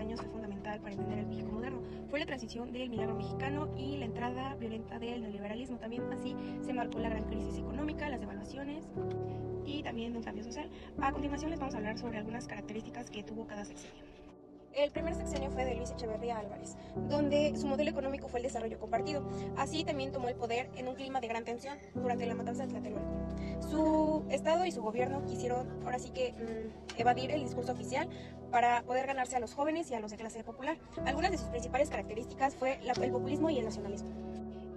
años fue fundamental para entender el México moderno. Fue la transición del milagro mexicano y la entrada violenta del neoliberalismo. También así se marcó la gran crisis económica, las devaluaciones y también de un cambio social. A continuación les vamos a hablar sobre algunas características que tuvo cada sexenio. El primer sexenio fue de Luis Echeverría Álvarez, donde su modelo económico fue el desarrollo compartido. Así también tomó el poder en un clima de gran tensión durante la matanza de Tlatelolco. Su estado y su gobierno quisieron ahora sí que evadir el discurso oficial para poder ganarse a los jóvenes y a los de clase popular. Algunas de sus principales características fue el populismo y el nacionalismo.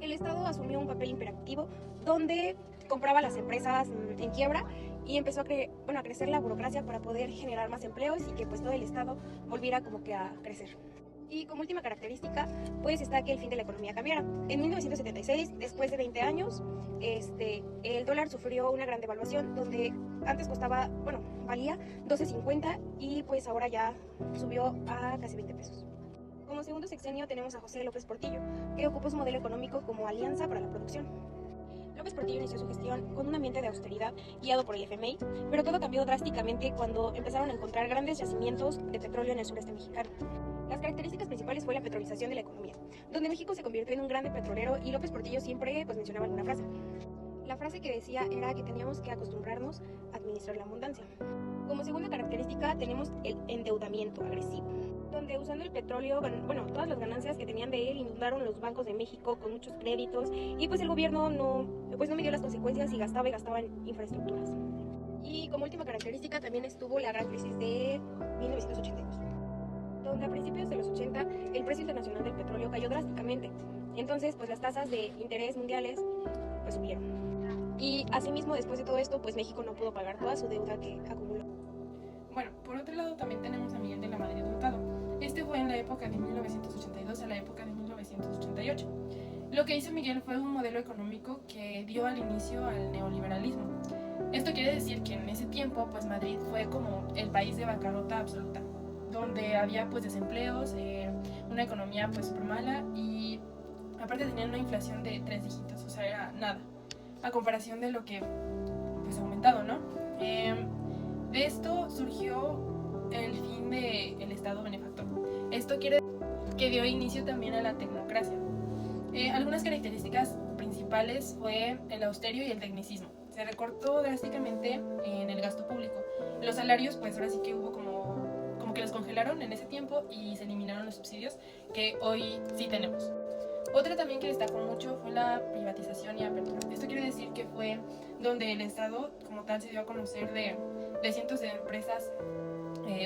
El Estado asumió un papel imperativo donde compraba las empresas en quiebra y empezó a crecer la burocracia para poder generar más empleos y que pues todo el Estado volviera como que a crecer. Y como última característica, pues está que el fin de la economía cambiara. En 1976, después de 20 años, el dólar sufrió una gran devaluación donde antes valía 12.50 y pues ahora ya subió a casi 20 pesos. Como segundo sexenio tenemos a José López Portillo, que ocupó su modelo económico como alianza para la producción. López Portillo inició su gestión con un ambiente de austeridad guiado por el FMI, pero todo cambió drásticamente cuando empezaron a encontrar grandes yacimientos de petróleo en el sureste mexicano. Las características principales fue la petrolización de la economía, donde México se convirtió en un grande petrolero y López Portillo siempre mencionaba alguna frase. La frase que decía era que teníamos que acostumbrarnos a administrar la abundancia. Como segunda característica tenemos el endeudamiento agresivo, donde usando el petróleo, todas las ganancias que tenían de él inundaron los bancos de México con muchos créditos y pues el gobierno no midió las consecuencias y gastaba en infraestructuras. Y como última característica también estuvo la gran crisis de 1982, donde a principios de los 80 el precio internacional del petróleo cayó drásticamente. Entonces pues las tasas de interés mundiales pues subieron. Y asimismo después de todo esto pues México no pudo pagar toda su deuda que acumuló. Bueno, por otro lado también tenemos a Miguel de la Madrid Hurtado. Este fue en la época de 1982 a la época de 1988. Lo que hizo Miguel fue un modelo económico que dio al inicio al neoliberalismo. Esto quiere decir que en ese tiempo pues Madrid fue como el país de bancarrota absoluta, donde había pues desempleos, una economía pues súper mala y aparte tenían una inflación de 3 dígitos, o sea, era nada, a comparación de lo que pues ha aumentado, ¿no? De esto surgió el fin del Estado benefactor. Esto quiere decir que dio inicio también a la tecnocracia. Algunas características principales fue el austerio y el tecnicismo. Se recortó drásticamente en el gasto público. Los salarios, pues ahora sí que hubo como que los congelaron en ese tiempo y se eliminaron los subsidios que hoy sí tenemos. Otra también que destacó mucho fue la privatización y apertura. Esto quiere decir que fue donde el Estado como tal se dio a conocer de cientos de empresas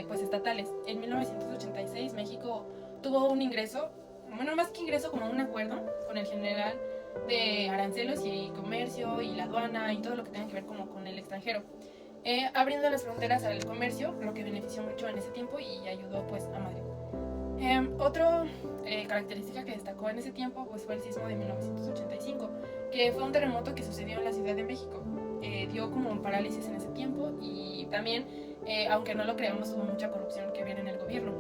pues estatales. En 1986 México tuvo un ingreso, más que ingreso, como un acuerdo con el general de arancelos y comercio y la aduana y todo lo que tenga que ver como con el extranjero, abriendo las fronteras al comercio, lo que benefició mucho en ese tiempo y ayudó pues a Madrid. Otra característica que destacó en ese tiempo pues fue el sismo de 1985, que fue un terremoto que sucedió en la Ciudad de México. Dio como un parálisis en ese tiempo y también, aunque no lo creamos, hubo mucha corrupción que había en el gobierno.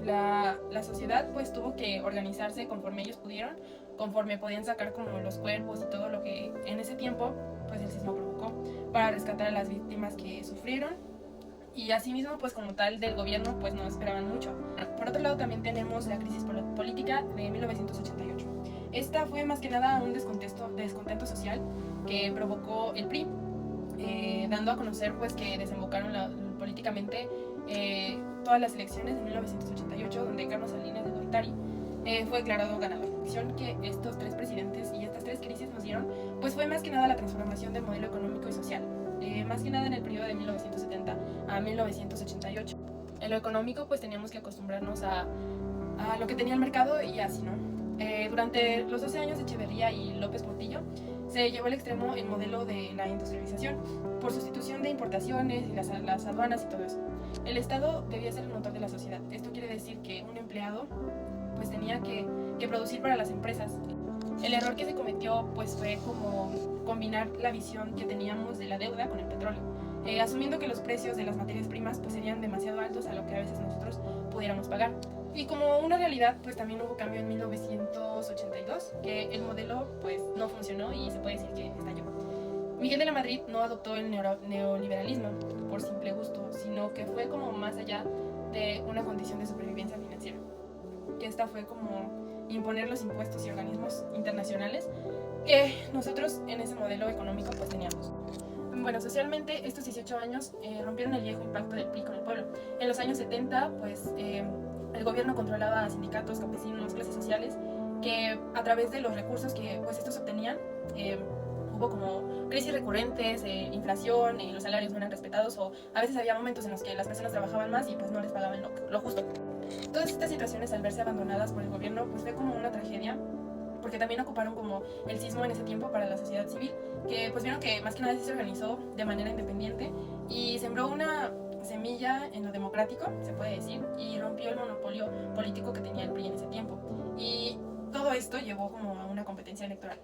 La sociedad pues tuvo que organizarse conforme ellos pudieron, conforme podían sacar como los cuerpos y todo lo que en ese tiempo pues el sismo provocó, para rescatar a las víctimas que sufrieron. Y asimismo pues como tal del gobierno pues no esperaban mucho. Por otro lado también tenemos la crisis política de 1988. Esta fue más que nada un descontento social que provocó el PRI, dando a conocer pues que desembocaron políticamente todas las elecciones de 1988, donde Carlos Salinas de Gortari fue declarado ganador. La lección que estos tres presidentes y estas tres crisis nos dieron pues fue más que nada la transformación del modelo económico y social, más que nada en el periodo de 1970 a 1988. En lo económico pues teníamos que acostumbrarnos a lo que tenía el mercado y así, ¿no? Durante los 12 años de Echeverría y López Portillo se llevó al extremo el modelo de la industrialización por sustitución de importaciones y las aduanas y todo eso. El Estado debía ser el motor de la sociedad. Esto quiere decir que un empleado pues tenía que producir para las empresas. El error que se cometió pues fue como combinar la visión que teníamos de la deuda con el petróleo, asumiendo que los precios de las materias primas pues serían demasiado altos a lo que a veces nosotros pudiéramos pagar. Y como una realidad pues también hubo cambio en 1982, que el modelo pues no funcionó y se puede decir que estalló. Miguel de la Madrid no adoptó el neoliberalismo por simple gusto, sino que fue como más allá de una condición de supervivencia financiera. Que esta fue como imponer los impuestos y organismos internacionales que nosotros en ese modelo económico pues teníamos. Bueno, socialmente estos 18 años rompieron el viejo impacto del PRI con el pueblo. En los años 70 pues el gobierno controlaba a sindicatos, campesinos, clases sociales, que a través de los recursos que pues estos obtenían hubo como crisis recurrentes, inflación, los salarios no eran respetados, o a veces había momentos en los que las personas trabajaban más y pues no les pagaban lo justo. Todas estas situaciones, al verse abandonadas por el gobierno, pues fue como una tragedia, porque también ocuparon como el sismo en ese tiempo para la sociedad civil, que pues vieron que más que nada sí se organizó de manera independiente y sembró una semilla en lo democrático, se puede decir, y rompió el monopolio político que tenía el PRI en ese tiempo. Y todo esto llevó como a una competencia electoral.